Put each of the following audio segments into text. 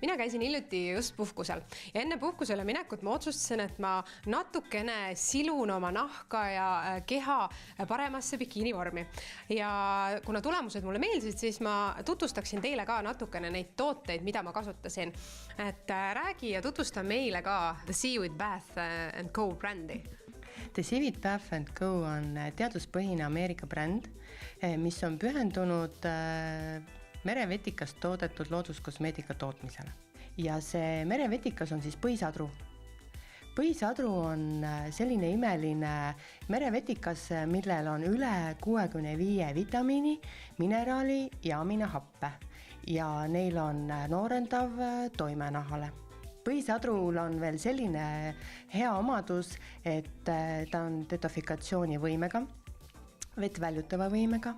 Mina käisin hiljuti just puhkusel ja enne puhkusele minekut ma otsustasin, et ma natukene silun oma nahka ja keha paremasse bikiinivormi. Ja kuna tulemused mulle meeldisid, siis ma tutvustaksin teile ka natukene neid tooteid, mida ma kasutasin. Et räägi ja tutvusta meile ka The Seaweed Bath & Co brändi. The Seaweed Bath & Co on teaduspõhine Ameerika bränd, mis on pühendunud merevetikast toodetud looduskosmeetika tootmisele. Ja see merevetikas on siis põisadru. Põisadru on selline imeline merevetikas, millel on üle 65 vitamiini, mineraali ja aminohappe ja neil on noorendav toime nahale. Põisadrul on veel selline hea omadus, et ta on detofikatsiooni võimega, vett väljutava võimega.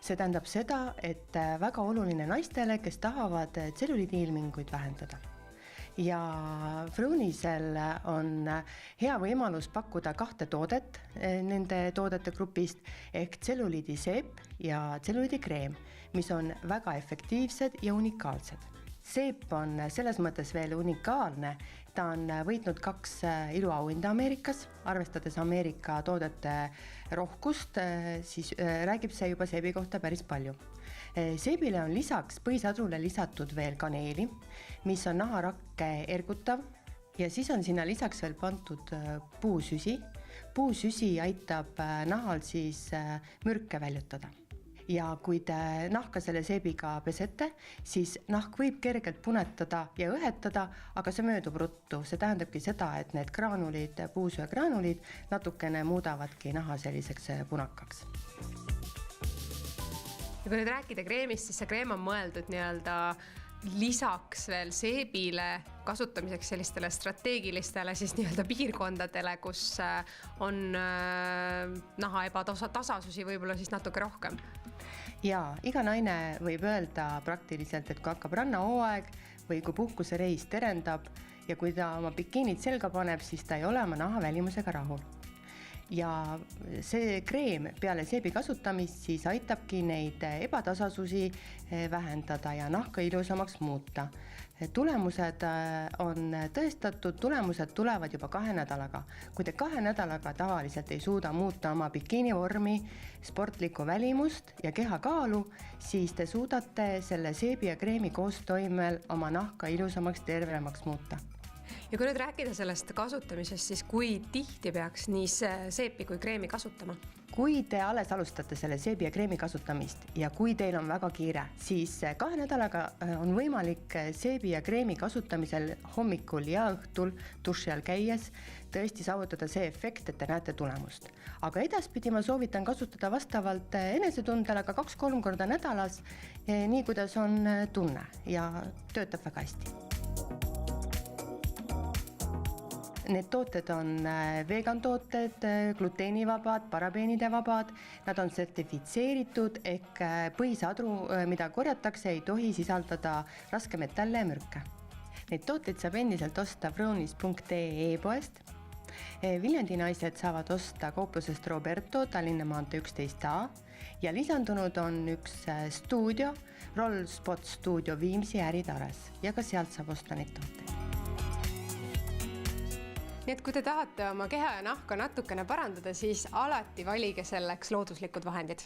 See tähendab seda, et väga oluline naistele, kes tahavad tselluliidiilminguid vähendada. Ja Fruunisel on hea võimalus pakkuda 2 toodet nende toodete grupist ehk tselluliidiseep ja tselluliidikreem, mis on väga efektiivsed ja unikaalsed. Seep on selles mõttes veel unikaalne. Ta on võitnud 2 iluauhinda Ameerikas, arvestades Ameerika toodete rohkust, siis räägib see juba seebi kohta päris palju. Seebile on lisaks põisadrule lisatud veel kaneeli, mis on naharakke ergutav ja siis on sinna lisaks veel pandud puusüsi. Puusüsi aitab nahal siis mürke väljutada. Ja kui te nahka selle seebiga pesete, siis nahk võib kergelt punetada ja õhetada, aga see möödub ruttu. See tähendabki seda, et need graanulid, puusöe graanulid natukene muudavadki naha selliseks punakaks. Ja kui nüüd rääkida kreemist, siis see kreem on mõeldud lisaks veel seebile kasutamiseks sellistele strateegilistele siis piirkondadele, kus on naha ebatasasusi võib-olla siis natuke rohkem. Ja iga naine võib öelda praktiliselt, et kui hakkab rannahooaeg või kui puhkusereis terendab ja kui ta oma bikiinid selga paneb, siis ta ei ole oma naha välimusega rahul. Ja see kreem peale seebi kasutamist siis aitabki neid ebatasasusi vähendada ja nahka ilusamaks muuta. Tulemused on tõestatud, tulemused tulevad juba 2 nädalaga. Kui te 2 nädalaga tavaliselt ei suuda muuta oma bikiinivormi, sportlikku välimust ja kehakaalu, siis te suudate selle seebi ja kreemi koostoimel oma nahka ilusamaks, tervemaks muuta. Ja kui nüüd rääkida sellest kasutamisest, siis kui tihti peaks nii seepi kui kreemi kasutama? Kui te alles alustate selle seebi ja kreemi kasutamist ja kui teil on väga kiire, siis 2 nädalaga on võimalik seebi ja kreemi kasutamisel hommikul ja õhtul duši all käies tõesti saavutada see efekt, et te näete tulemust. Aga edaspidi ma soovitan kasutada vastavalt enesetundele ka 2-3 korda nädalas, nii kuidas on tunne ja töötab väga hästi. Need tooted on vegan tooted, gluteenivabad, parabeenide vabad, nad on sertifitseeritud ehk põisadru, mida korjatakse, ei tohi sisaldada raskemetalle ja mürke. Neid tooteid saab endiselt osta fruunis.ee e-poest. Viljandi naised saavad osta kauplusest Roberto, Tallinna maantee 11A ja lisandunud on üks stuudio, Roll Spot Studio Viimsi Äritares ja ka sealt saab osta neid tooteid. Nii et kui te tahate oma keha ja nahka natukene parandada, siis alati valige selleks looduslikud vahendid.